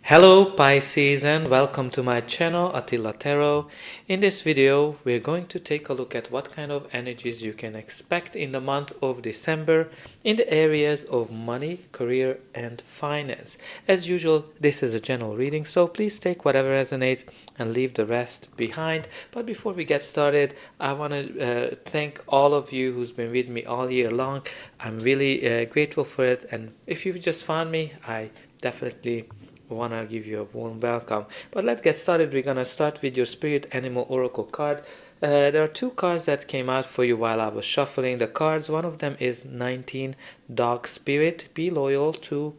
Hello Pisces and welcome to my channel Attila Tarot. In this video we're going to take a look at what kind of energies you can expect in the month of December in the areas of money, career and finance. As usual, this is a general reading, so please take whatever resonates and leave the rest behind. But before we get started, I want to thank all of you who's been with me all year long. I'm really grateful for it, and if you've just found me, I definitely want to give you a warm welcome. But let's get started. We're going to start with your Spirit Animal Oracle card. There are two cards that came out for you while I was shuffling the cards. One of them is 19, Dog Spirit. Be loyal to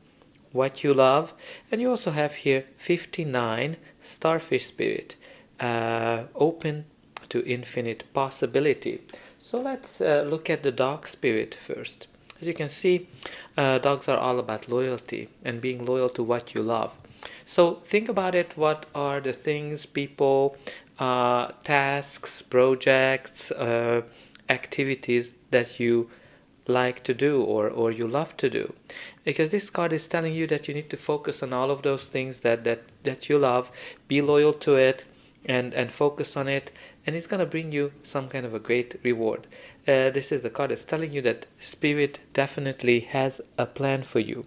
what you love. And you also have here 59, Starfish Spirit. Open to infinite possibility. So let's look at the Dog Spirit first. As you can see, dogs are all about loyalty and being loyal to what you love. So think about it. What are the things, people, tasks, projects, activities that you like to do or you love to do? Because this card is telling you that you need to focus on all of those things that you love, be loyal to it, and focus on it, and it's going to bring you some kind of a great reward. This is the card that's telling you that Spirit definitely has a plan for you.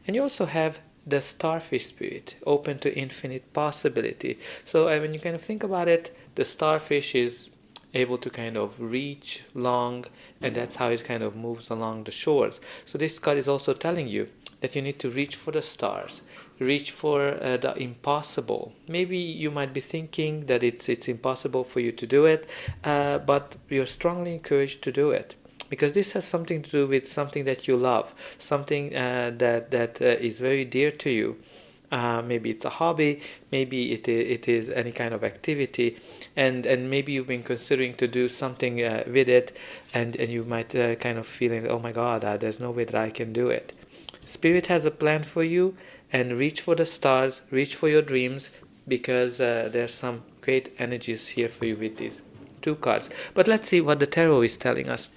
And you also have the Starfish Spirit, open to infinite possibility. So when you kind of think about it, the starfish is able to kind of reach long, and that's how it kind of moves along the shores. So this card is also telling you that you need to reach for the stars, reach for the impossible. Maybe you might be thinking that it's impossible for you to do it, but you're strongly encouraged to do it, because this has something to do with something that you love, something that is very dear to you. Maybe it's a hobby, maybe it is any kind of activity, and maybe you've been considering to do something with it, and you might kind of feeling, oh my God, there's no way that I can do it. Spirit has a plan for you, and reach for the stars, reach for your dreams, because there's some great energies here for you with these two cards. But let's see what the tarot is telling us.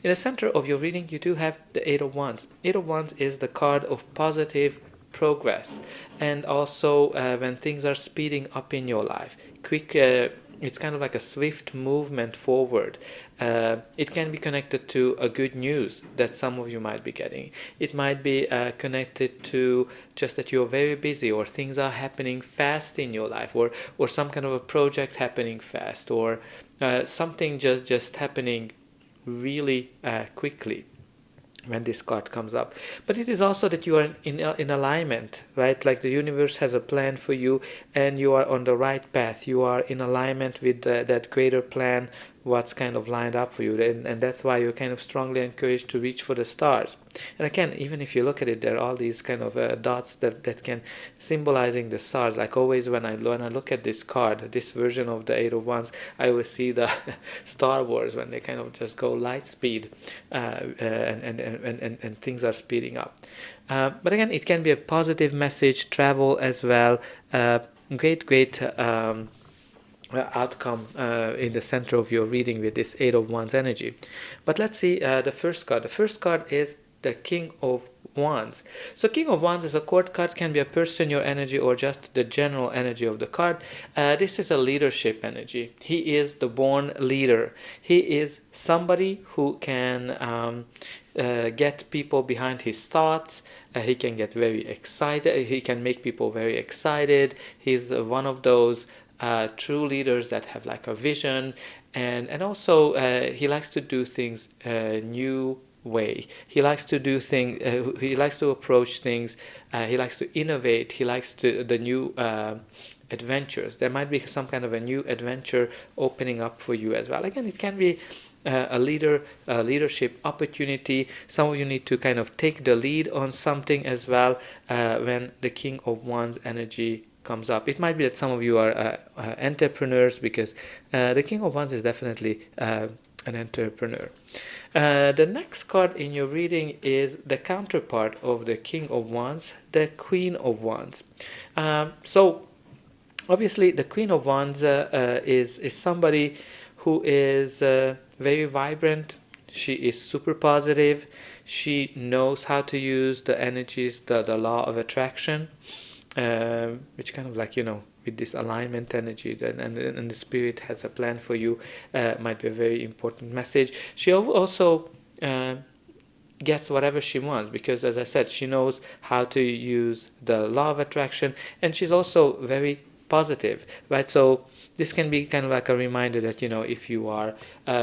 In the center of your reading, you do have the Eight of Wands. Eight of Wands is the card of positive progress, and also when things are speeding up in your life, quick, it's kind of like a swift movement forward. It can be connected to a good news that some of you might be getting. It might be connected to just that you're very busy, or things are happening fast in your life, or some kind of a project happening fast, or something just happening really quickly when this card comes up. But it is also that you are in alignment, right? Like the universe has a plan for you, and you are on the right path. You are in alignment with that greater plan, what's kind of lined up for you, and that's why you're kind of strongly encouraged to reach for the stars. And again, even if you look at it, there are all these kind of dots that can symbolizing the stars. Like always when I look at this card, this version of the Eight of Wands, I always see the Star Wars, when they kind of just go light speed, and things are speeding up. But again, it can be a positive message, travel as well. Great outcome in the center of your reading with this Eight of Wands energy. But let's see the first card. The first card is the King of Wands. So King of Wands is a court card, can be a person, your energy, or just the general energy of the card. This is a leadership energy. He is the born leader. He is somebody who can get people behind his thoughts. He can get very excited. He can make people very excited. He's one of those true leaders that have like a vision, and also he likes to do things new way. He likes to do things. He likes to approach things. He likes to innovate. He likes the new adventures. There might be some kind of a new adventure opening up for you as well. Again, it can be a leadership opportunity. Some of you need to kind of take the lead on something as well when the King of Wands energy comes up. It might be that some of you are entrepreneurs, because the King of Wands is definitely an entrepreneur. The next card in your reading is the counterpart of the King of Wands, the Queen of Wands. So obviously the Queen of Wands is somebody who is very vibrant. She is super positive. She knows how to use the energies, the law of attraction. which kind of like, with this alignment energy, and the spirit has a plan for you, might be a very important message. She also gets whatever she wants, because as I said, she knows how to use the law of attraction, and she's also very positive, right? So this can be kind of like a reminder that, if you are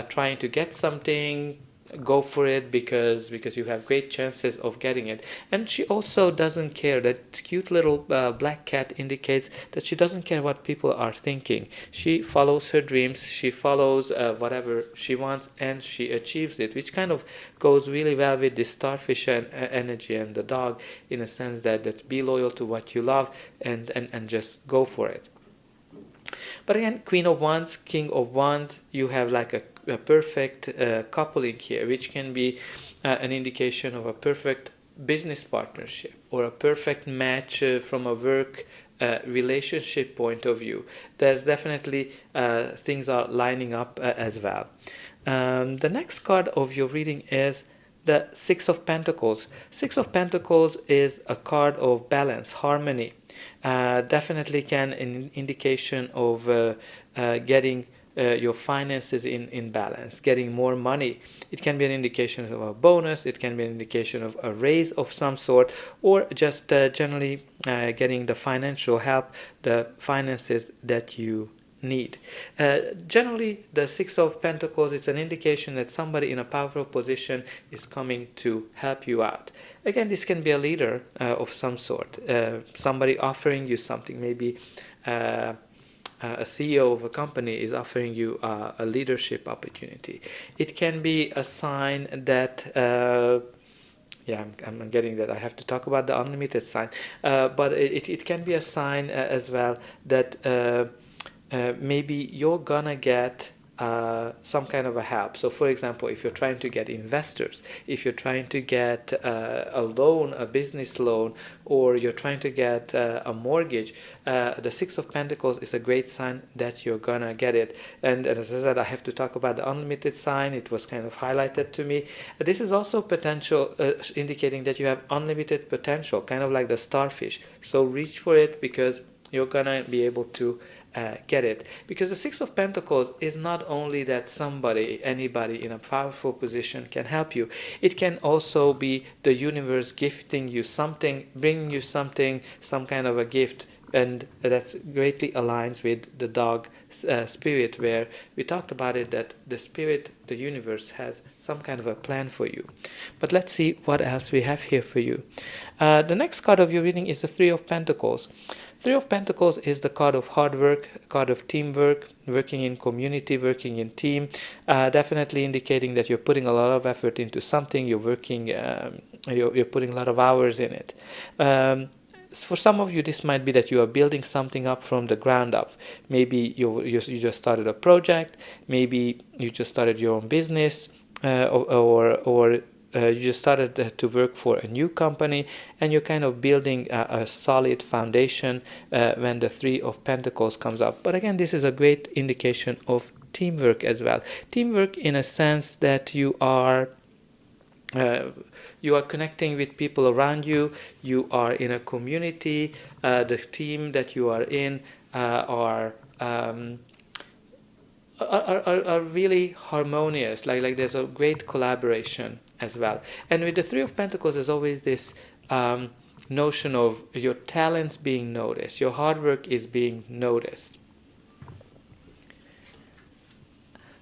trying to get something, go for it, because you have great chances of getting it. And she also doesn't care. That cute little black cat indicates that she doesn't care what people are thinking. She follows her dreams, she follows whatever she wants, and she achieves it, which kind of goes really well with the starfish energy and the dog, in a sense that be loyal to what you love, and just go for it. But again, Queen of Wands, King of Wands, you have like a perfect coupling here, which can be an indication of a perfect business partnership or a perfect match from a work relationship point of view. There's definitely things are lining up as well. The next card of your reading is the Six of Pentacles. Six of Pentacles is a card of balance, harmony. Definitely can an indication of getting your finances in balance, getting more money. It can be an indication of a bonus, it can be an indication of a raise of some sort, or just generally getting the financial help, the finances that you need. Generally, the Six of Pentacles is an indication that somebody in a powerful position is coming to help you out. Again, this can be a leader of some sort, somebody offering you something. Maybe a CEO of a company is offering you a leadership opportunity. It can be a sign that I'm getting that I have to talk about the unlimited sign, but it can be a sign as well that maybe you're gonna get some kind of a help. So for example, if you're trying to get investors, if you're trying to get a loan, a business loan, or you're trying to get a mortgage, the Six of Pentacles is a great sign that you're gonna get it. And as I said, I have to talk about the unlimited sign. It was kind of highlighted to me. This is also potential, indicating that you have unlimited potential, kind of like the starfish. So reach for it, because you're gonna be able to get it. Because the Six of Pentacles is not only that anybody in a powerful position can help you. It can also be the universe gifting you something, bringing you something, some kind of a gift. And that greatly aligns with the dog spirit, where we talked about it, that the spirit, the universe, has some kind of a plan for you. But let's see what else we have here for you. The next card of your reading is the Three of Pentacles. Three of Pentacles is the card of hard work, card of teamwork, working in community, working in team. Definitely indicating that you're putting a lot of effort into something. You're working, you're putting a lot of hours in it. For some of you, this might be that you are building something up from the ground up. Maybe you just started a project. Maybe you just started your own business, or you just started to work for a new company, and you're kind of building a solid foundation when the Three of Pentacles comes up. But again, this is a great indication of teamwork as well. Teamwork in a sense that you are connecting with people around you. You are in a community. The team that you are in are really harmonious. Like there's a great collaboration as well. And with the Three of Pentacles, there's always this notion of your talents being noticed, your hard work is being noticed.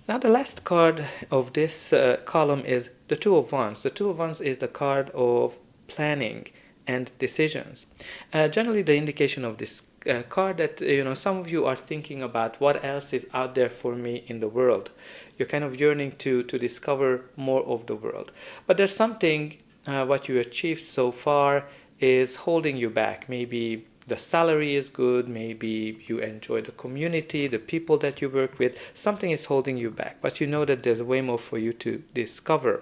Now the last card of this column is the Two of Wands. The Two of Wands is the card of planning and decisions. Generally, the indication of this card that some of you are thinking about what else is out there for me in the world. You're kind of yearning to discover more of the world, but there's something what you achieved so far is holding you back. Maybe the salary is good, maybe you enjoy the community, the people that you work with. Something is holding you back, but you know that there's way more for you to discover.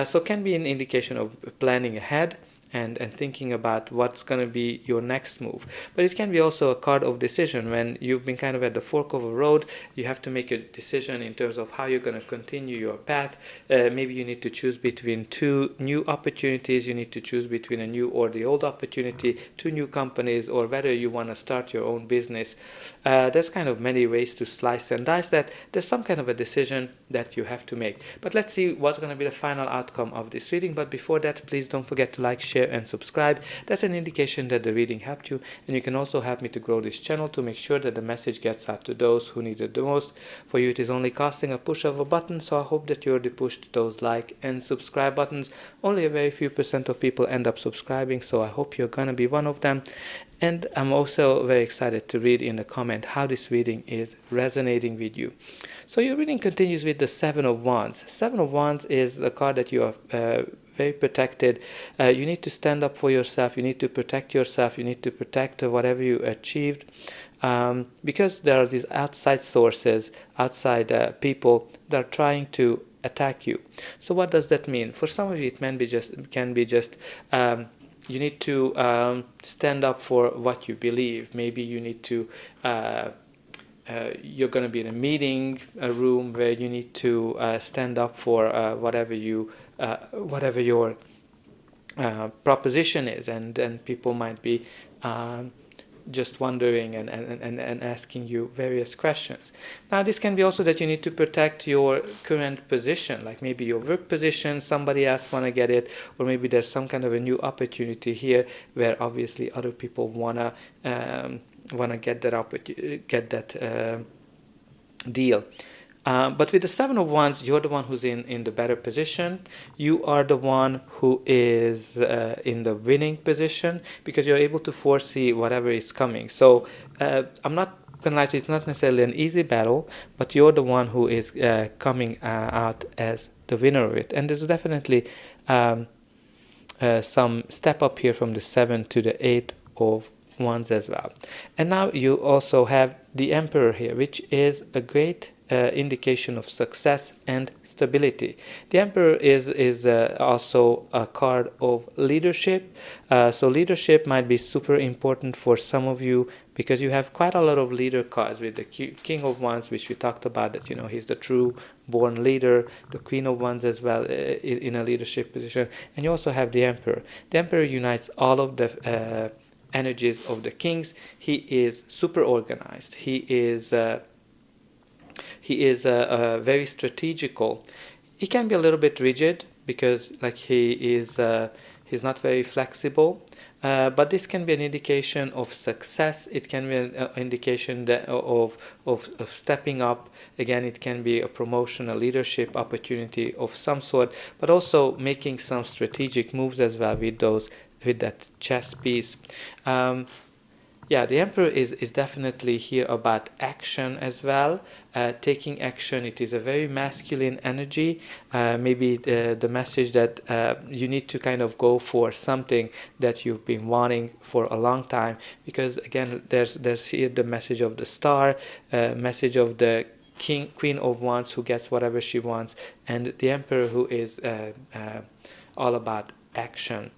So can be an indication of planning ahead, and thinking about what's going to be your next move. But it can be also a card of decision. When you've been kind of at the fork of a road, you have to make a decision in terms of how you're going to continue your path. Maybe you need to choose between two new opportunities. You need to choose between a new or the old opportunity, two new companies, or whether you want to start your own business. There's kind of many ways to slice and dice that. There's some kind of a decision that you have to make. But let's see what's going to be the final outcome of this reading. But before that, please don't forget to like, share, and subscribe. That's an indication that the reading helped you, and you can also help me to grow this channel to make sure that the message gets out to those who need it the most. For you, it is only costing a push of a button, so I hope that you already pushed those like and subscribe buttons. Only a very few % of people end up subscribing, so I hope you're gonna be one of them. And I'm also very excited to read in the comment how this reading is resonating with you. So your reading continues with the Seven of Wands. Seven of Wands is the card that you are very protected. You need to stand up for yourself. You need to protect yourself. You need to protect whatever you achieved, because there are these outside sources, outside people that are trying to attack you. So what does that mean? For some of you, it can be just you need to stand up for what you believe. Maybe you need to you're going to be in a meeting, a room where you need to stand up for whatever your proposition is, and people might be just wondering and asking you various questions. Now, this can be also that you need to protect your current position, like maybe your work position, somebody else want to get it, or maybe there's some kind of a new opportunity here where obviously other people wanna get that deal. But with the Seven of Wands, you're the one who's in the better position. You are the one who is in the winning position because you're able to foresee whatever is coming. So I'm not going to lie to you, it's not necessarily an easy battle, but you're the one who is coming out as the winner of it. And there's definitely some step up here from the 7 to the 8 of Wands as well. And now you also have the Emperor here, which is a great indication of success and stability. The Emperor is also a card of leadership. So leadership might be super important for some of you because you have quite a lot of leader cards with the King of Wands, which we talked about, that he's the true born leader, the Queen of Wands as well in a leadership position, and you also have the Emperor. The Emperor unites all of the energies of the kings. He is super organized. He is very strategical. He can be a little bit rigid because he's not very flexible. But this can be an indication of success. It can be an indication of stepping up. Again, it can be a promotion, a leadership opportunity of some sort, but also making some strategic moves as well with that chess piece. Yeah, the Emperor is definitely here about action as well, taking action. It is a very masculine energy. Maybe the message that you need to kind of go for something that you've been wanting for a long time, because again, there's here the message of the Star, message of the Queen of Wands who gets whatever she wants, and the Emperor who is all about action.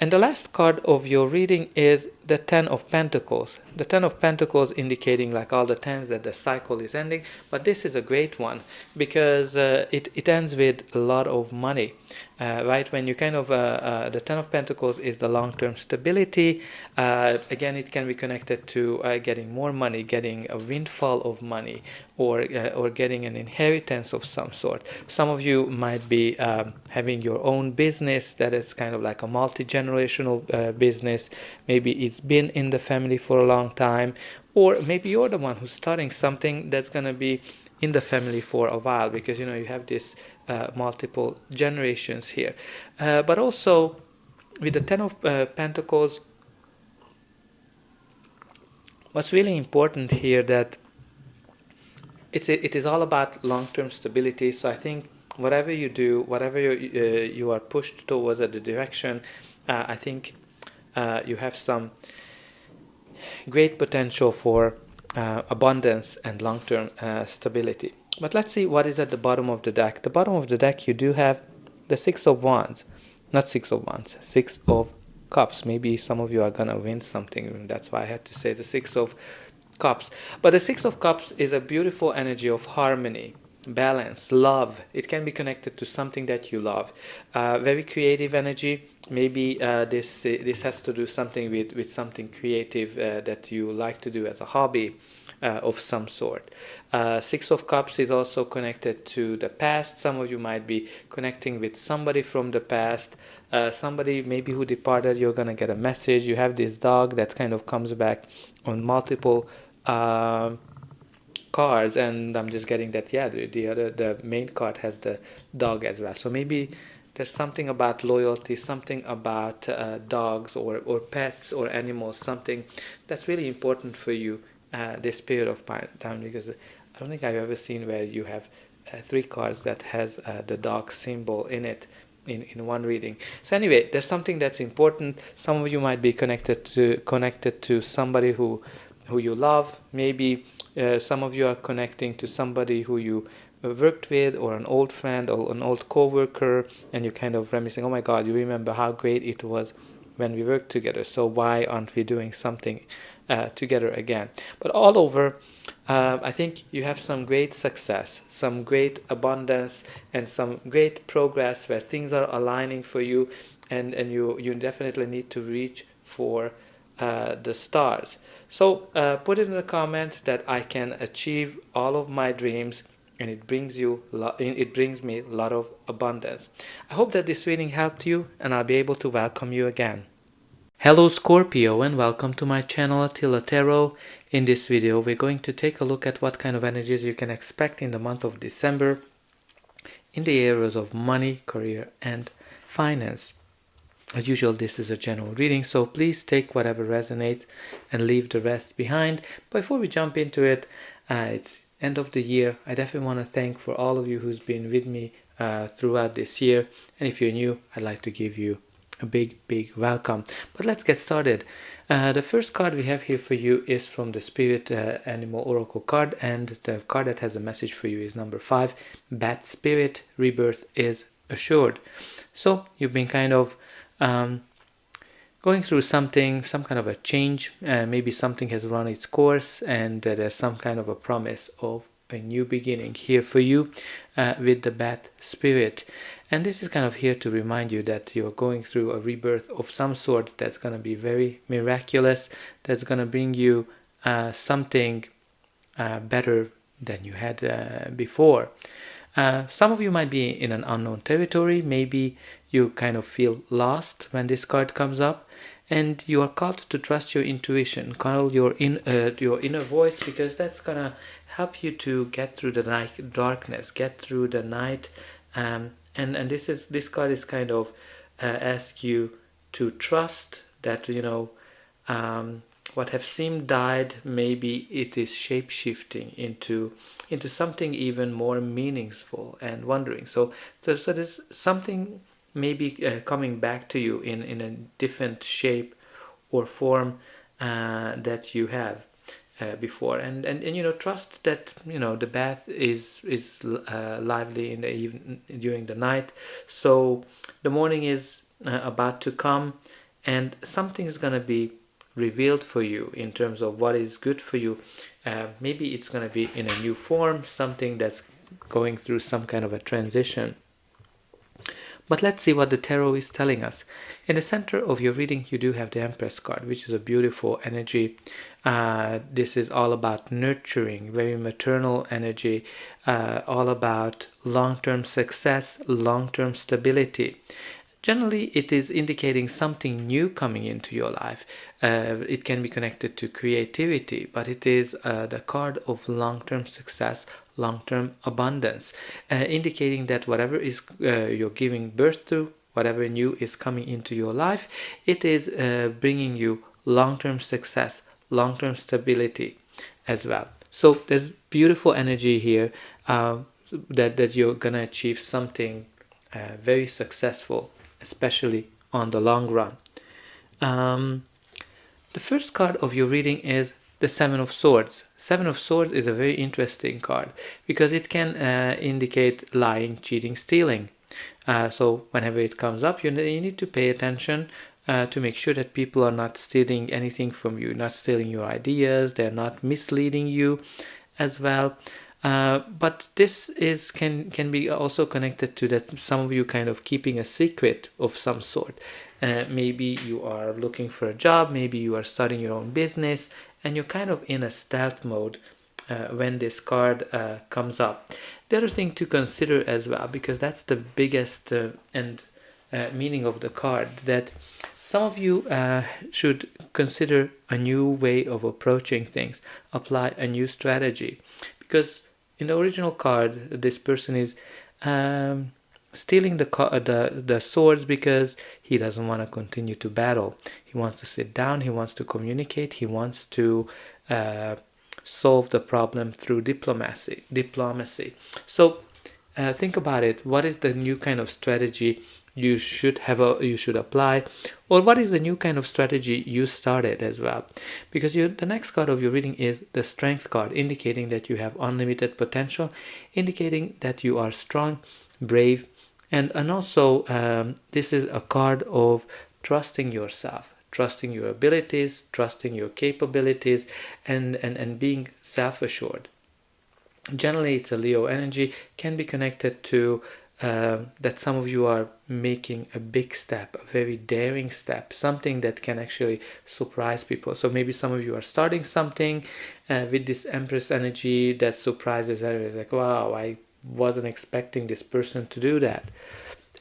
And the last card of your reading is the Ten of Pentacles. The Ten of Pentacles indicating, like all the tens, that the cycle is ending. But this is a great one because it ends with a lot of money. Right? When you kind of, the Ten of Pentacles is the long-term stability. Again, it can be connected to getting more money, getting a windfall of money, or getting an inheritance of some sort. Some of you might be having your own business that is kind of like a multi-generational business. Maybe it's been in the family for a long time, or maybe you're the one who's starting something that's going to be in the family for a while, because you have this multiple generations here. But also with the Ten of Pentacles, what's really important here that it is all about long-term stability. So I think whatever you do, whatever you are pushed towards at the direction, I think you have some great potential for abundance and long-term stability. But let's see what is at the bottom of the deck. The bottom of the deck, you do have the Six of Wands. not Six of Wands, Six of Cups. Maybe some of you are gonna win something, and that's why I had to say the Six of Cups. But the Six of Cups is a beautiful energy of harmony, balance, love. It can be connected to something that you love. Very creative energy. Maybe this has to do something with something creative that you like to do as a hobby. Of some sort. Six of Cups is also connected to the past. Some of you might be connecting with somebody from the past, somebody maybe who departed. You're gonna get a message. You have this dog that kind of comes back on multiple cards, and I'm just getting that, yeah, the main card has the dog as well. So maybe there's something about loyalty, something about dogs or pets or animals, something that's really important for you this period of time, because I don't think I've ever seen where you have three cards that has the dog symbol in it in one reading. So anyway, there's something that's important. Some of you might be connected to somebody who you love. Maybe some of you are connecting to somebody who you worked with, or an old friend or an old co-worker, and you're kind of reminiscing, oh my god, you remember how great it was when we worked together, so why aren't we doing something together again? But all over, I think you have some great success, some great abundance, and some great progress where things are aligning for you, and you definitely need to reach for the stars. So put it in a comment that I can achieve all of my dreams, and it brings me a lot of abundance. I hope that this reading helped you, and I'll be able to welcome you again. Hello Scorpio, and welcome to my channel Attila Tarot. In this video we're going to take a look at what kind of energies you can expect in the month of December in the areas of money, career and finance. As usual, this is a general reading, so please take whatever resonates and leave the rest behind. Before we jump into it, it's end of the year. I definitely want to thank for all of you who's been with me throughout this year, and if you're new, I'd like to give you a big welcome. But let's get started. The first card we have here for you is from the Spirit Animal Oracle card, and the card that has a message for you is number 5. Bat Spirit, rebirth is assured. So you've been kind of going through some kind of a change. Maybe something has run its course, and there's some kind of a promise of a new beginning here for you with the Bat Spirit. And this is kind of here to remind you that you're going through a rebirth of some sort that's going to be very miraculous, that's going to bring you something better than you had before. Some of you might be in an unknown territory. Maybe you kind of feel lost when this card comes up, and you are called to trust your intuition, call your inner voice, because that's going to help you to get through the darkness, get through the night. And this card is kind of ask you to trust that, what have seemed died, maybe it is shape-shifting into something even more meaningful and wondering. So there's something maybe coming back to you in a different shape or form that you have before, and trust that the bath is lively in the evening, during the night. So the morning is about to come, and something is going to be revealed for you in terms of what is good for you. Maybe it's going to be in a new form, something that's going through some kind of a transition. But let's see what the tarot is telling us. In the center of your reading, you do have the Empress card, which is a beautiful energy. This is all about nurturing, very maternal energy, all about long-term success, long-term stability. Generally, it is indicating something new coming into your life. It can be connected to creativity, but it is the card of long-term success, long-term abundance, indicating that whatever is you're giving birth to, whatever new is coming into your life, it is bringing you long-term success, long-term stability as well. So there's beautiful energy here that you're gonna achieve something very successful, especially on the long run. The first card of your reading is the Seven of Swords. Seven of Swords is a very interesting card because it can indicate lying, cheating, stealing. So whenever it comes up, you need to pay attention to make sure that people are not stealing anything from you, not stealing your ideas, they're not misleading you as well. But this can be also connected to that some of you kind of keeping a secret of some sort. Maybe you are looking for a job, maybe you are starting your own business, and you're kind of in a stealth mode when this card comes up. The other thing to consider as well, because that's the biggest and meaning of the card, that some of you should consider a new way of approaching things, apply a new strategy, because in the original card, this person is stealing the swords because he doesn't want to continue to battle. He wants to sit down, he wants to communicate, he wants to solve the problem through diplomacy. So think about it. What is the new kind of strategy you should apply, or what is the new kind of strategy you started as well? Because the next card of your reading is the Strength card, indicating that you have unlimited potential, indicating that you are strong, brave, and also this is a card of trusting yourself, trusting your abilities, trusting your capabilities, and being self-assured. Generally, it's a Leo energy, can be connected to that some of you are making a big step, a very daring step, something that can actually surprise people. So maybe some of you are starting something with this Empress energy that surprises everyone. Like, wow, I wasn't expecting this person to do that.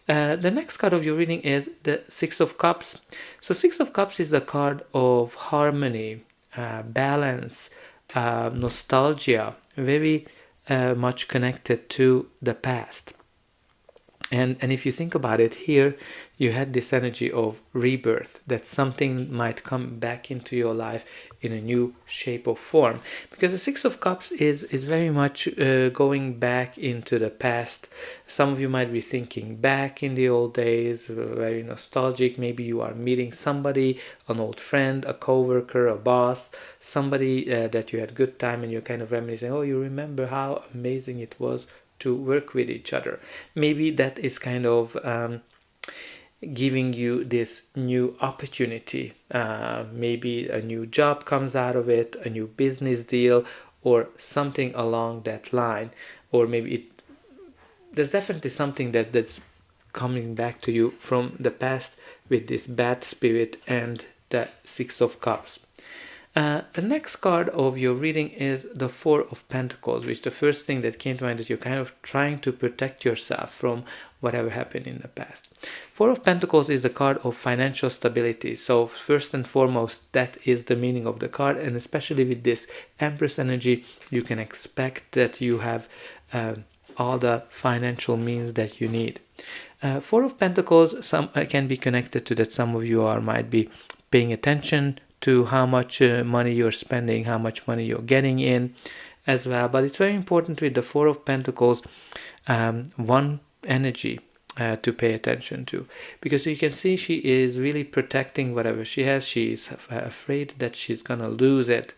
The next card of your reading is the Six of Cups. So Six of Cups is the card of harmony, balance, nostalgia, very much connected to the past. And if you think about it, here you had this energy of rebirth, that something might come back into your life in a new shape or form. Because the Six of Cups is very much going back into the past. Some of you might be thinking back in the old days, very nostalgic. Maybe you are meeting somebody, an old friend, a co-worker, a boss, somebody that you had good time, and you're kind of reminiscing, oh, you remember how amazing it was to work with each other. Maybe that is kind of giving you this new opportunity. Maybe a new job comes out of it, a new business deal, or something along that line. Or maybe there's definitely something that's coming back to you from the past with this bad spirit and the Six of Cups. The next card of your reading is the Four of Pentacles, which the first thing that came to mind is you're kind of trying to protect yourself from whatever happened in the past. Four of Pentacles is the card of financial stability. So first and foremost, that is the meaning of the card, and especially with this Empress energy, you can expect that you have all the financial means that you need. Four of Pentacles can be connected to that some of you might be paying attention to how much money you're spending, how much money you're getting in as well. But it's very important with the Four of Pentacles, one energy to pay attention to. Because you can see she is really protecting whatever she has. She is afraid that she's going to lose it.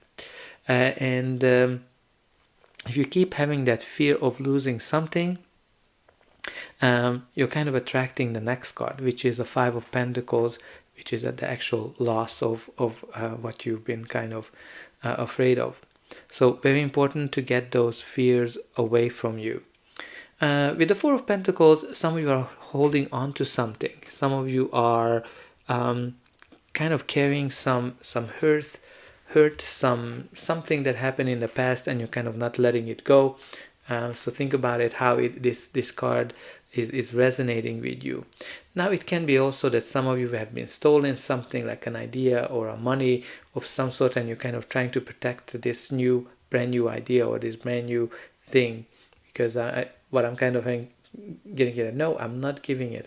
And if you keep having that fear of losing something, you're kind of attracting the next card, which is a Five of Pentacles, which is the actual loss of what you've been kind of afraid of. So very important to get those fears away from you. With the Four of Pentacles, some of you are holding on to something. Some of you are kind of carrying some hurt, something that happened in the past, and you're kind of not letting it go. So think about it, how this card is resonating with you. Now it can be also that some of you have been stolen something, like an idea or a money of some sort, and you're kind of trying to protect this brand new idea or this brand new thing. Because what I'm kind of getting at, no, I'm not giving it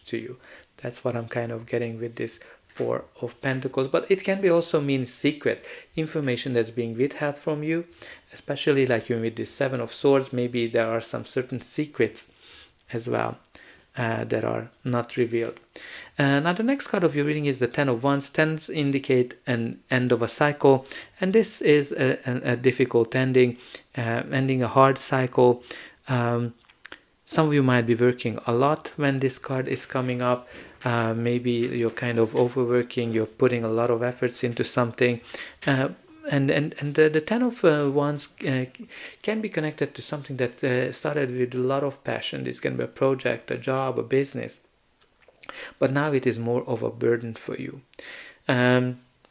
to you. That's what I'm kind of getting with this Four of Pentacles. But it can be also mean secret information that's being withheld from you, especially like with this Seven of Swords. Maybe there are some certain secrets as well that are not revealed. Now the next card of your reading is the Ten of Wands. Tens indicate an end of a cycle, and this is a difficult ending, ending a hard cycle. Some of you might be working a lot when this card is coming up. Maybe you're kind of overworking, you're putting a lot of efforts into something. And the Ten of Wands can be connected to something that started with a lot of passion. This can be a project, a job, a business. But now it is more of a burden for you.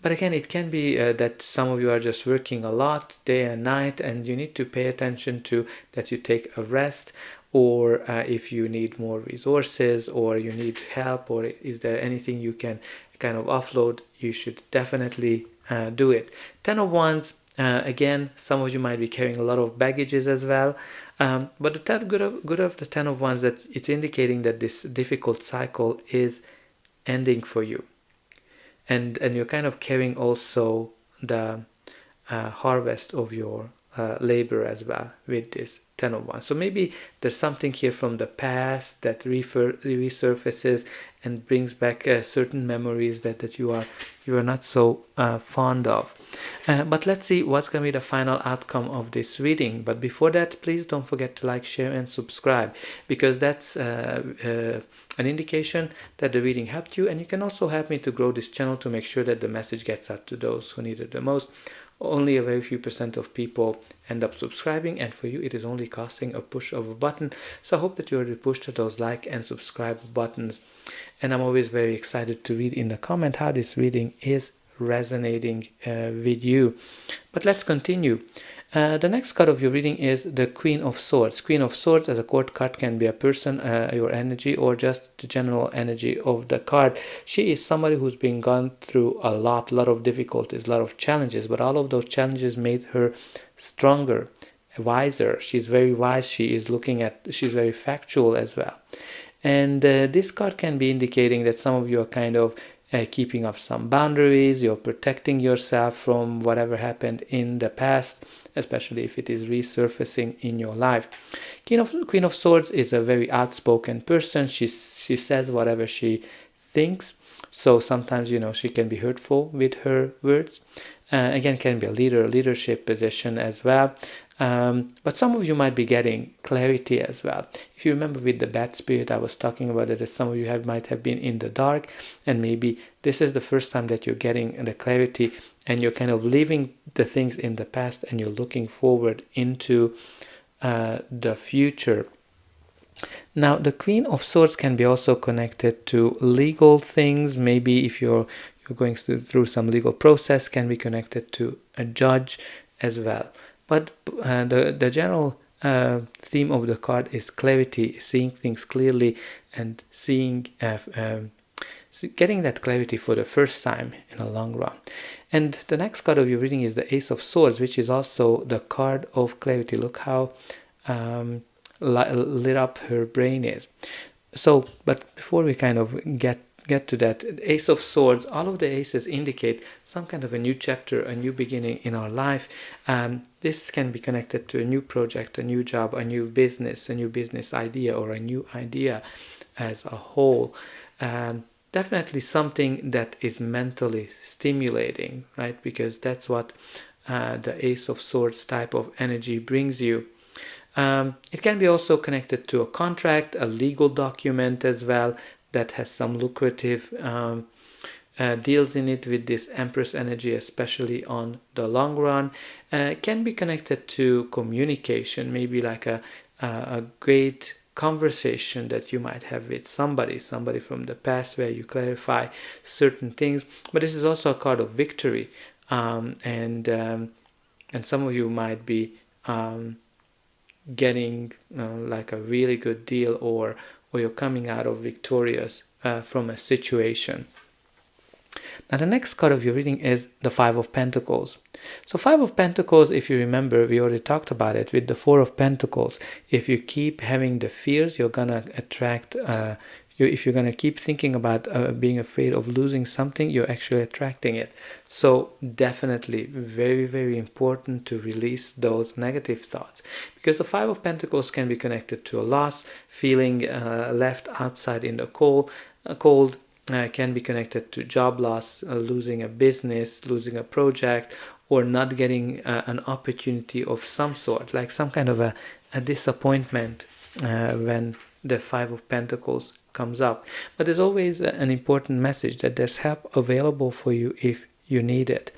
But again, it can be that some of you are just working a lot day and night, and you need to pay attention to that you take a rest, or if you need more resources, or you need help, or is there anything you can kind of offload, you should definitely do it. Ten of Wands, again, some of you might be carrying a lot of baggages as well. But the good of the Ten of Wands, that it's indicating that this difficult cycle is ending for you. And you're kind of carrying also the harvest of your labor as well with this Ten of Wands. So maybe there's something here from the past that resurfaces and brings back certain memories that you are not so fond of. But let's see what's going to be the final outcome of this reading. But before that, please don't forget to like, share, and subscribe, because that's an indication that the reading helped you, and you can also help me to grow this channel to make sure that the message gets out to those who need it the most. Only a very few % of people end up subscribing, and for you it is only costing a push of a button. So I hope that you already pushed those like and subscribe buttons, and I'm always very excited to read in the comment how this reading is resonating with you. But let's continue. The next card of your reading is the Queen of Swords. Queen of Swords as a court card can be a person, your energy, or just the general energy of the card. She is somebody who's been gone through a lot of difficulties, a lot of challenges, but all of those challenges made her stronger, wiser. She's very wise. She's very factual as well. And this card can be indicating that some of you are kind of keeping up some boundaries, you're protecting yourself from whatever happened in the past, especially if it is resurfacing in your life. Queen of Swords is a very outspoken person. She says whatever she thinks, so sometimes, she can be hurtful with her words. Again, can be a leadership position as well. But some of you might be getting clarity as well. If you remember with the bad spirit, I was talking about that some of you might have been in the dark, and maybe this is the first time that you're getting the clarity, and you're kind of leaving the things in the past and you're looking forward into the future. Now, the Queen of Swords can be also connected to legal things. Maybe if you're going through some legal process, can be connected to a judge as well. But the general theme of the card is clarity, seeing things clearly, and getting that clarity for the first time in the long run. And the next card of your reading is the Ace of Swords, which is also the card of clarity. Look how lit up her brain is. So, but before we kind of get to that, Ace of Swords, all of the aces indicate some kind of a new chapter, a new beginning in our life. This can be connected to a new project, a new job, a new business idea, or a new idea as a whole. Definitely something that is mentally stimulating, right? Because that's what the Ace of Swords type of energy brings you. It can be also connected to a contract, a legal document as well, that has some lucrative deals in it with this Empress energy, especially on the long run. Can be connected to communication, maybe like a great conversation that you might have with somebody from the past, where you clarify certain things. But this is also a card of victory, and some of you might be getting like a really good deal, or you're coming out of victorious from a situation. Now, the next card of your reading is the Five of Pentacles. So Five of Pentacles, if you remember, we already talked about it with the Four of Pentacles. If you keep having the fears, you're gonna attract if you're gonna keep thinking about being afraid of losing something, you're actually attracting it. So definitely very, very important to release those negative thoughts, because the Five of Pentacles can be connected to a loss, feeling left outside in the cold, can be connected to job loss, losing a business, losing a project, or not getting an opportunity of some sort, like some kind of a disappointment when the Five of Pentacles comes up. But there's always an important message that there's help available for you if you need it.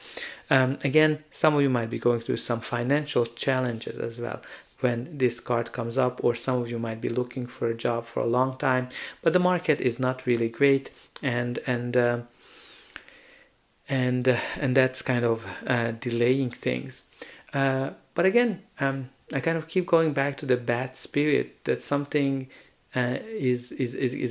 Again, some of you might be going through some financial challenges as well when this card comes up, or some of you might be looking for a job for a long time, but the market is not really great, and that's kind of delaying things. But again, I kind of keep going back to the bad spirit, that something is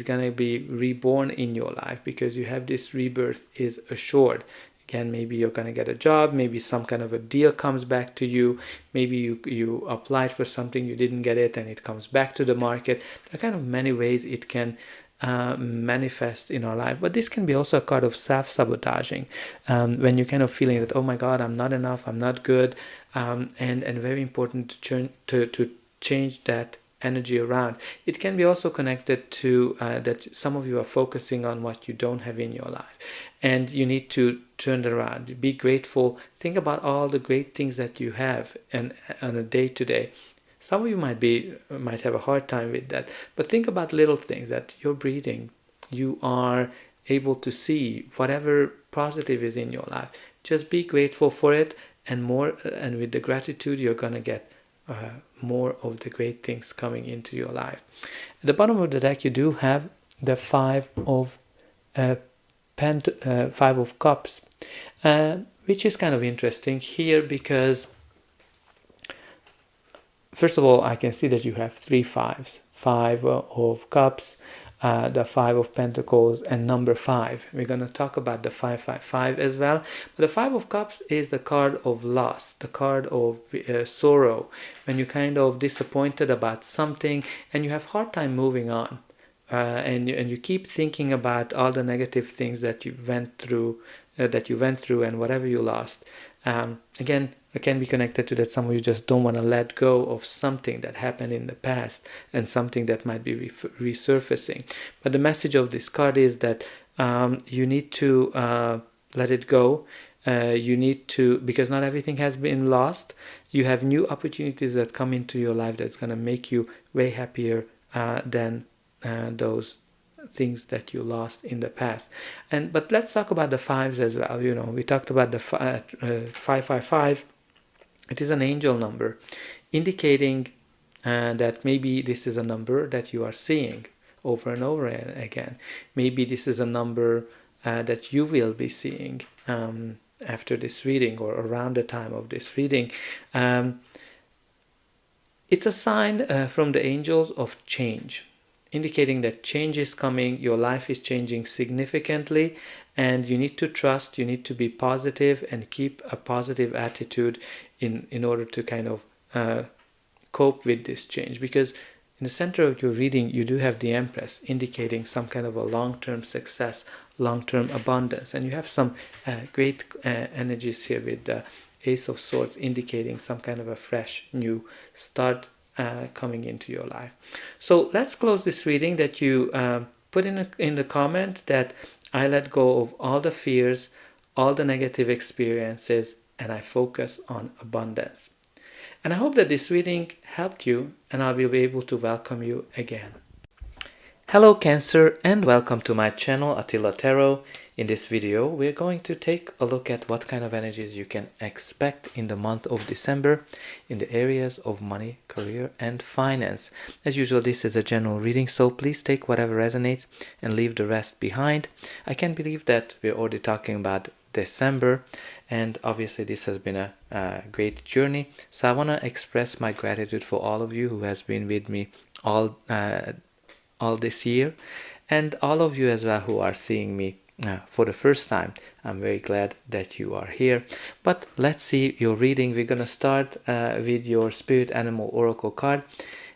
going to be reborn in your life, because you have this rebirth is assured. Again, maybe you're going to get a job, maybe some kind of a deal comes back to you, maybe you applied for something, you didn't get it, and it comes back to the market. There are kind of many ways it can manifest in our life, but this can be also a card of self-sabotaging, when you're kind of feeling that, oh my God, I'm not enough, I'm not good, and very important to change that energy around. It can be also connected to that some of you are focusing on what you don't have in your life, and you need to turn it around. Be grateful. Think about all the great things that you have, and on a day-to-day. Some of you might have a hard time with that, but think about little things, that you're breathing, you are able to see whatever positive is in your life. Just be grateful for it, and with the gratitude, you're gonna get more of the great things coming into your life. At the bottom of the deck, you do have the Five of Cups, which is kind of interesting here, because first of all, I can see that you have 3 fives. Five of Cups, the Five of Pentacles, and number 5. We're going to talk about the 555 as well. But the Five of Cups is the card of loss, the card of sorrow, when you're kind of disappointed about something and you have hard time moving on. And you keep thinking about all the negative things that you went through, and whatever you lost. Again, it can be connected to that some of you just don't want to let go of something that happened in the past, and something that might be resurfacing. But the message of this card is that you need to let it go. You need to, because not everything has been lost. You have new opportunities that come into your life that's going to make you way happier than those things that you lost in the past. But let's talk about the fives as well. We talked about the 555. It is an angel number, indicating that maybe this is a number that you are seeing over and over again. Maybe this is a number that you will be seeing after this reading, or around the time of this reading. It's a sign from the angels of change, indicating that change is coming, your life is changing significantly, and you need to trust, you need to be positive and keep a positive attitude in order to kind of cope with this change. Because in the center of your reading, you do have the Empress, indicating some kind of a long-term success, long-term abundance, and you have some great energies here with the Ace of Swords, indicating some kind of a fresh new start coming into your life. So let's close this reading, that you put in the comment that I let go of all the fears, all the negative experiences, and I focus on abundance. And I hope that this reading helped you, and I will be able to welcome you again. Hello Cancer, and welcome to my channel Attila Tarot. In this video, we're going to take a look at what kind of energies you can expect in the month of December in the areas of money, career, and finance. As usual, this is a general reading, so please take whatever resonates and leave the rest behind. I can't believe that we're already talking about December, and obviously this has been a great journey. So I want to express my gratitude for all of you who has been with me all this year, and all of you as well who are seeing me for the first time. I'm very glad that you are here. But let's see your reading. We're gonna start with your Spirit Animal Oracle card,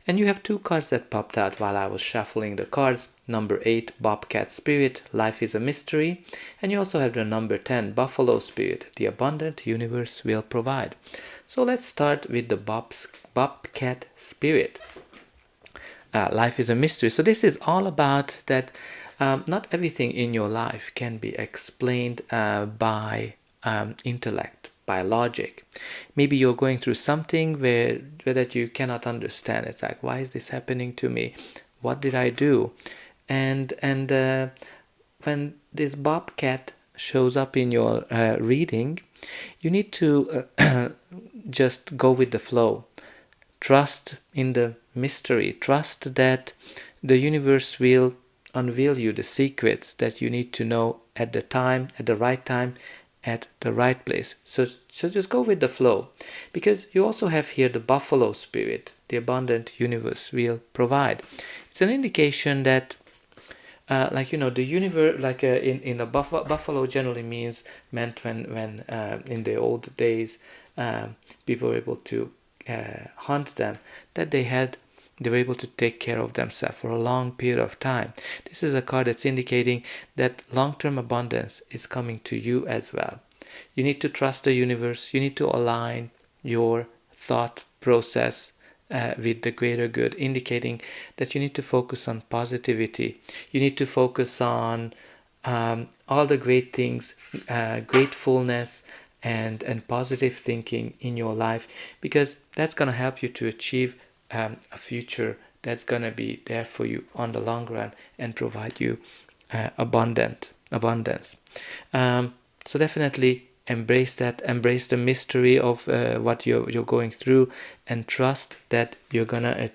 and you have 2 cards that popped out while I was shuffling the cards. Number 8, Bobcat Spirit, Life is a Mystery, and you also have the number 10, Buffalo Spirit, The Abundant Universe Will Provide. So let's start with the Bobcat Spirit. Life is a mystery. So this is all about that not everything in your life can be explained by intellect. by logic. Maybe you're going through something where that you cannot understand. It's like, why is this happening to me? What did I do? And when this bobcat shows up in your reading, you need to just go with the flow. Trust in the mystery. Trust that the universe will unveil you the secrets that you need to know at the time, at the right time, at the right place. So just go with the flow, because you also have here the buffalo spirit. The abundant universe will provide. It's an indication that the universe, in a buffalo generally meant when in the old days people were able to hunt them, that they were able to take care of themselves for a long period of time. This is a card that's indicating that long-term abundance is coming to you as well. You need to trust the universe. You need to align your thought process with the greater good, indicating that you need to focus on positivity. You need to focus on all the great things, gratefulness, and positive thinking in your life, because that's going to help you to achieve a future that's going to be there for you on the long run and provide you abundance. So definitely embrace the mystery of what you're going through, and trust that you're gonna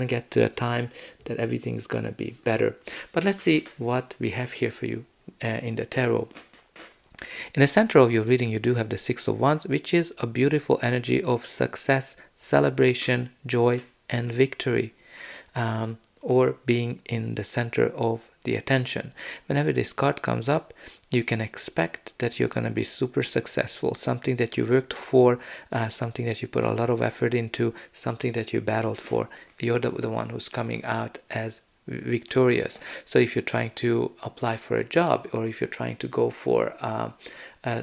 get to a time that everything's gonna be better. But let's see what we have here for you in the tarot. In the center of your reading, you do have the Six of Wands, which is a beautiful energy of success, celebration, joy, and victory, or being in the center of the attention. Whenever this card comes up, you can expect that you're going to be super successful, something that you worked for, something that you put a lot of effort into, something that you battled for. You're the one who's coming out as victorious. So if you're trying to apply for a job, or if you're trying to go for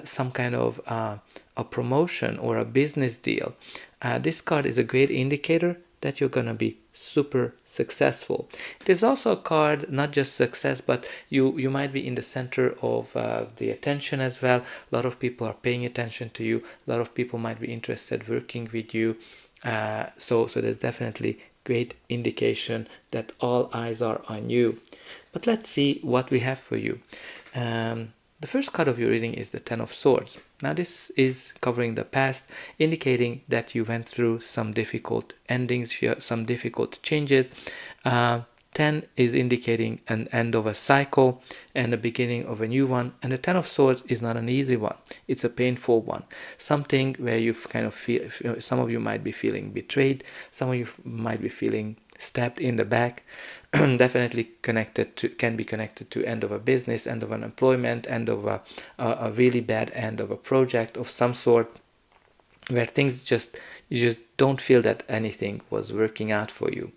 some kind of a promotion or a business deal, this card is a great indicator that you're going to be super successful. It is also a card, not just success, but you might be in the center of the attention as well. A lot of people are paying attention to you. A lot of people might be interested working with you. So there's definitely great indication that all eyes are on you. But let's see what we have for you. The first card of your reading is the Ten of Swords. Now this is covering the past, indicating that you went through some difficult endings, some difficult changes. 10 is indicating an end of a cycle and the beginning of a new one. And the Ten of Swords is not an easy one. It's a painful one. Something where you kind of feel, some of you might be feeling betrayed. Some of you might be feeling stabbed in the back. Definitely can be connected to end of a business, end of an employment, end of a really bad end of a project of some sort, where things you just don't feel that anything was working out for you.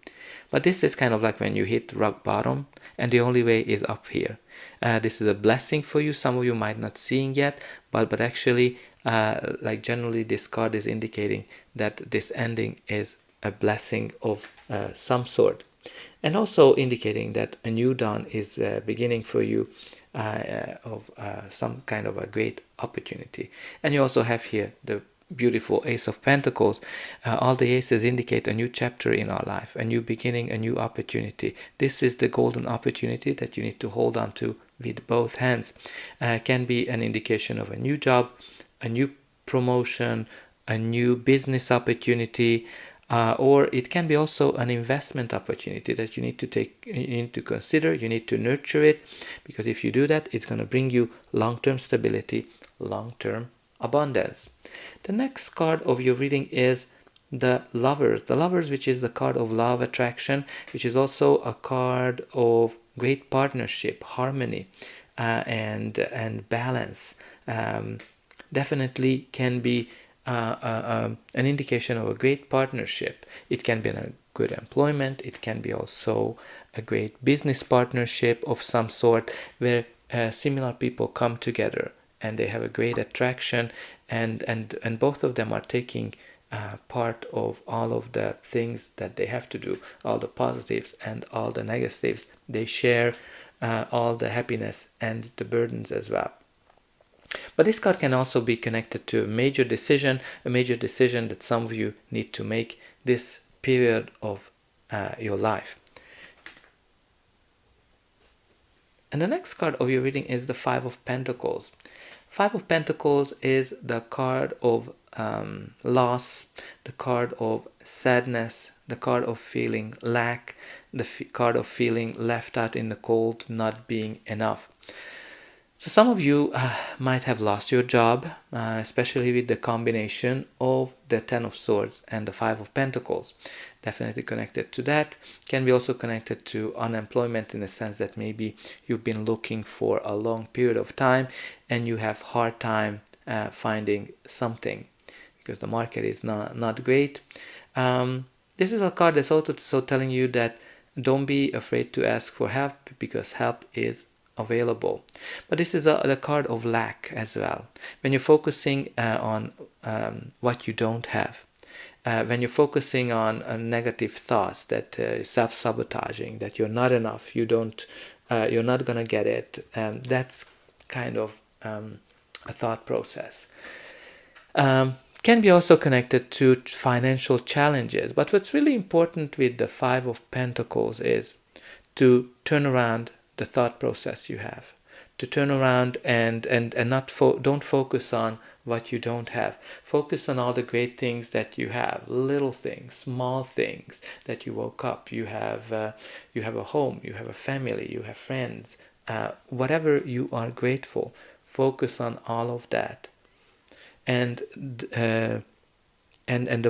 But this is kind of like when you hit rock bottom and the only way is up here. This is a blessing for you. Some of you might not seeing yet, but actually, like generally, this card is indicating that this ending is a blessing of some sort, and also indicating that a new dawn is beginning for you of some kind of a great opportunity. And you also have here the beautiful Ace of Pentacles. All the aces indicate a new chapter in our life, a new beginning, a new opportunity. This is the golden opportunity that you need to hold on to with both hands. Can be an indication of a new job, a new promotion, a new business opportunity, or it can be also an investment opportunity that you need to consider. You need to nurture it, because if you do that, it's going to bring you long-term stability, long-term abundance. The next card of your reading is the Lovers. The Lovers, which is the card of love, attraction, which is also a card of great partnership, harmony, and balance. Definitely can be an indication of a great partnership. It can be a good employment. It can be also a great business partnership of some sort, where similar people come together and they have a great attraction, and both of them are taking part of all of the things that they have to do, all the positives and all the negatives. They share all the happiness and the burdens as well. But this card can also be connected to a major decision that some of you need to make this period of your life. And the next card of your reading is the Five of Pentacles. Five of Pentacles is the card of loss, the card of sadness, the card of feeling lack, the card of feeling left out in the cold, not being enough. So some of you might have lost your job, especially with the combination of the Ten of Swords and the Five of Pentacles. Definitely connected to that. Can be also connected to unemployment, in the sense that maybe you've been looking for a long period of time and you have hard time finding something because the market is not great. This is a card that's also telling you that don't be afraid to ask for help, because help is available. But this is the card of lack as well. When you're focusing on what you don't have, when you're focusing on negative thoughts, that self-sabotaging, that you're not enough, you're not gonna get it, that's kind of a thought process. Can be also connected to financial challenges. But what's really important with the Five of Pentacles is to turn around the thought process you have, to turn around and not don't focus on what you don't have. Focus on all the great things that you have, little things, small things, that you woke up, you have a home, you have a family, you have friends, whatever you are grateful, focus on all of that. And the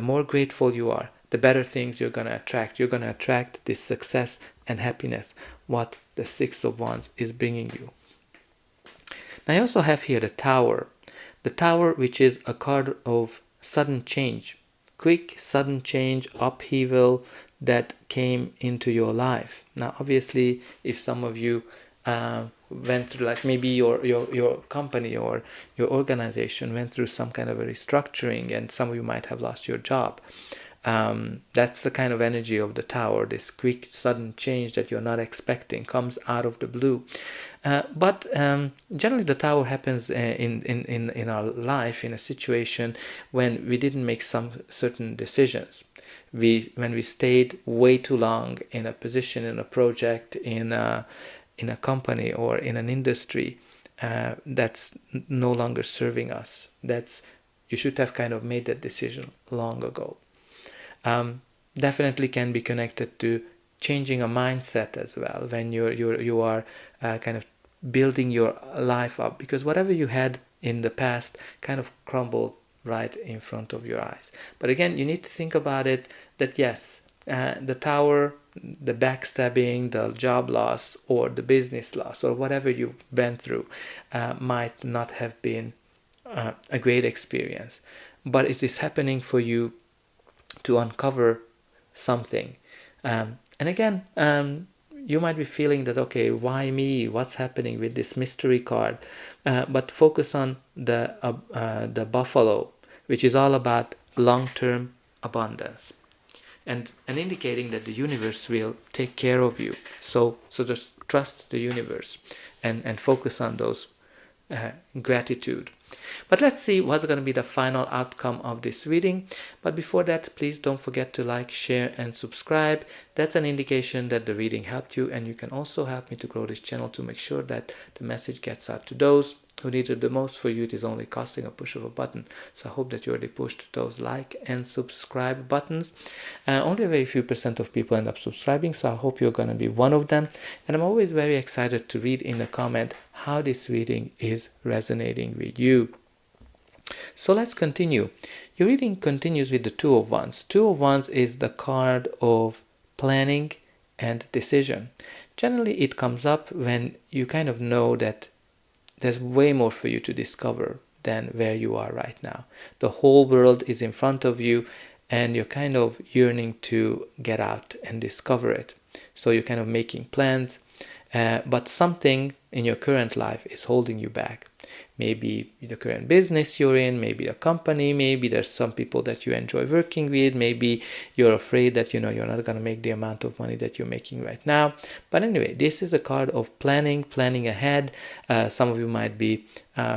more grateful you are, the better things you're going to attract. You're going to attract this success and happiness, what the Six of Wands is bringing you. Now I also have here the Tower. The Tower, which is a card of sudden change, quick sudden change, upheaval that came into your life. Now obviously, if some of you went through, like maybe your company or your organization went through some kind of a restructuring, and some of you might have lost your job. That's the kind of energy of the Tower. This quick sudden change that you're not expecting comes out of the blue. But generally the Tower happens in our life, in a situation when we didn't make some certain decisions. When we stayed way too long in a position, in a project, in a company or in an industry that's no longer serving us. You should have kind of made that decision long ago. Definitely can be connected to changing a mindset as well, when you are kind of building your life up, because whatever you had in the past kind of crumbled right in front of your eyes. But again, you need to think about it, that yes, the Tower, the backstabbing, the job loss, or the business loss, or whatever you've been through, might not have been a great experience, but it is happening for you to uncover something. And again, you might be feeling that, okay, why me? What's happening with this mystery card? But focus on the buffalo, which is all about long-term abundance, and indicating that the universe will take care of you. So just trust the universe and focus on those gratitude. But let's see what's going to be the final outcome of this reading. But before that, please don't forget to like, share, and subscribe. That's an indication that the reading helped you, and you can also help me to grow this channel to make sure that the message gets out to those who need it the most. For you, it is only costing a push of a button. So I hope that you already pushed those like and subscribe buttons. Only a very few % of people end up subscribing, so I hope you're going to be one of them. And I'm always very excited to read in the comment how this reading is resonating with you. So let's continue. Your reading continues with the Two of Wands. Two of Wands is the card of planning and decision. Generally, it comes up when you kind of know that there's way more for you to discover than where you are right now. The whole world is in front of you, and you're kind of yearning to get out and discover it. So you're kind of making plans, but something in your current life is holding you back. Maybe the current business you're in, maybe a company, maybe there's some people that you enjoy working with, maybe you're afraid that you're not going to make the amount of money that you're making right now. But anyway, this is a card of planning ahead. Some of you might be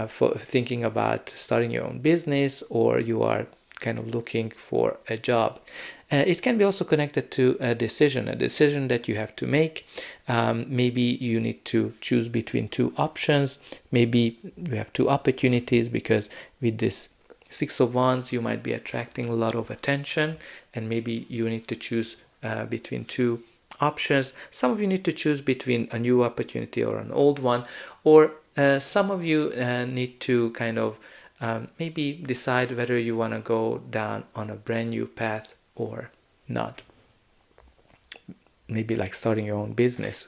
for thinking about starting your own business, or you are kind of looking for a job. It can be also connected to a decision that you have to make. Maybe you need to choose between two options. Maybe you have two opportunities, because with this Six of Wands, you might be attracting a lot of attention, and maybe you need to choose between two options. Some of you need to choose between a new opportunity or an old one, or some of you need to kind of maybe decide whether you want to go down on a brand new path or not. Maybe like starting your own business.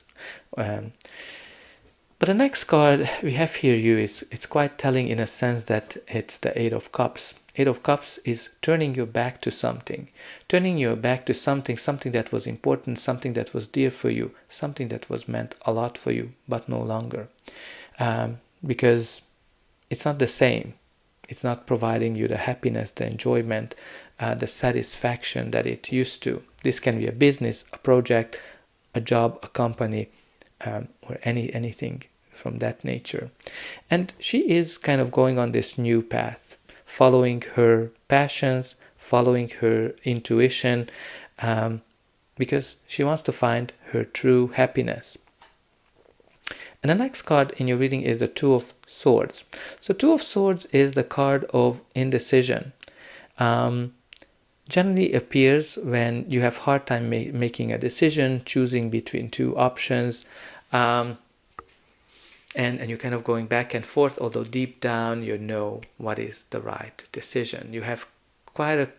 But the next card we have here, it's quite telling in a sense that it's the Eight of Cups. Eight of Cups is turning your back to something. Turning your back to something that was important, something that was dear for you, something that was meant a lot for you, but no longer. Because it's not the same. It's not providing you the happiness, the enjoyment, the satisfaction that it used to. This can be a business, a project, a job, a company, or anything from that nature. And she is kind of going on this new path, following her passions, following her intuition, because she wants to find her true happiness. And the next card in your reading is the Two of Swords. So Two of Swords is the card of indecision. Generally appears when you have hard time making a decision, choosing between two options, and you're kind of going back and forth, although deep down you know what is the right decision. You have quite an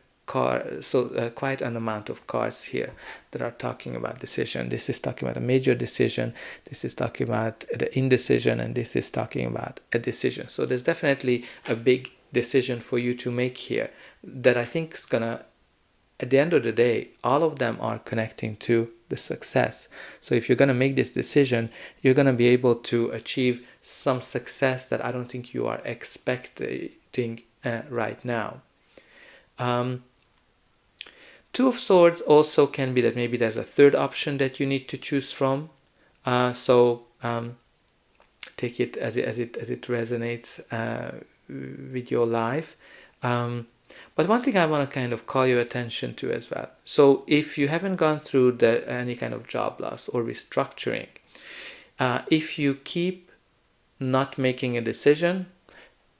amount of cards here that are talking about decision. This is talking about a major decision, this is talking about the indecision, and this is talking about a decision. So there's definitely a big decision for you to make here that I think is gonna, at the end of the day, all of them are connecting to the success. So if you're going to make this decision, you're going to be able to achieve some success that I don't think you are expecting right now. Two of Swords also can be that maybe there's a third option that you need to choose from. Take it as it resonates with your life. But one thing I want to kind of call your attention to as well. So if you haven't gone through any kind of job loss or restructuring, if you keep not making a decision,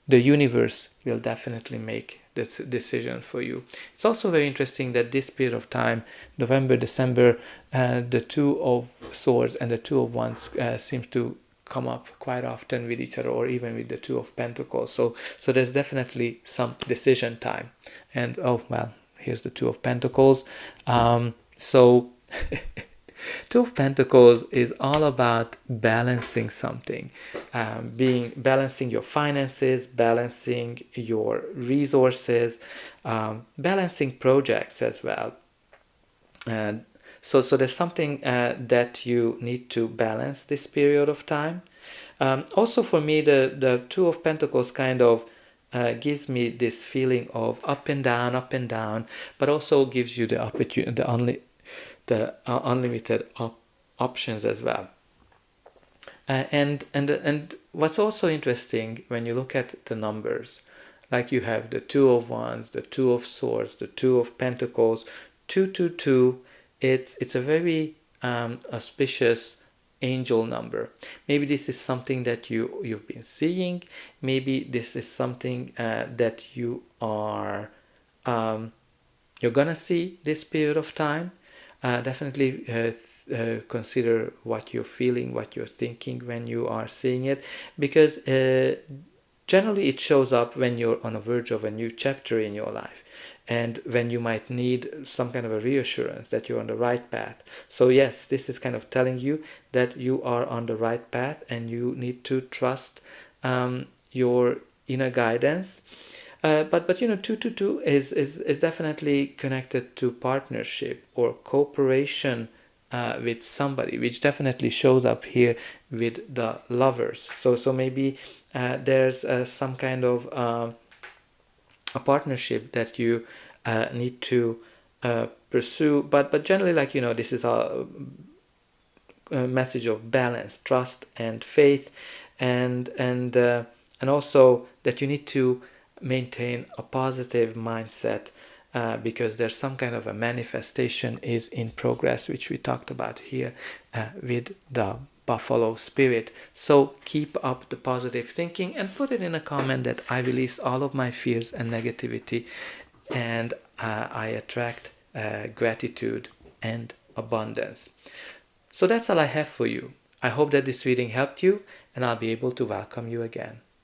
the universe will definitely make this decision for you. It's also very interesting that this period of time, November, December, the Two of Swords and the Two of Wands seems to come up quite often with each other, or even with the Two of Pentacles. So there's definitely some decision time. And oh well, here's the Two of Pentacles. So Two of Pentacles is all about balancing something, balancing your finances, balancing your resources, balancing projects as well. So there's something that you need to balance this period of time. Also for me, the Two of Pentacles kind of gives me this feeling of up and down, but also gives you the opportunity, the unlimited options as well. And what's also interesting when you look at the numbers, like you have the Two of Wands, the Two of Swords, the Two of Pentacles, 222. It's a very auspicious angel number. Maybe this is something that you've been seeing. Maybe this is something that you are you're gonna see this period of time. Definitely consider what you're feeling, what you're thinking when you are seeing it, because generally it shows up when you're on the verge of a new chapter in your life, and when you might need some kind of a reassurance that you're on the right path. So yes, this is kind of telling you that you are on the right path, and you need to trust your inner guidance. But you know, 222 is definitely connected to partnership or cooperation with somebody, which definitely shows up here with the Lovers. So maybe there's some kind of a partnership that you need to pursue, but generally, like, you know, this is a message of balance, trust, and faith, and And also that you need to maintain a positive mindset, because there's some kind of a manifestation is in progress, which we talked about here with the buffalo spirit. So keep up the positive thinking and put it in a comment that I release all of my fears and negativity, and I attract gratitude and abundance. So that's all I have for you. I hope that this reading helped you, and I'll be able to welcome you again.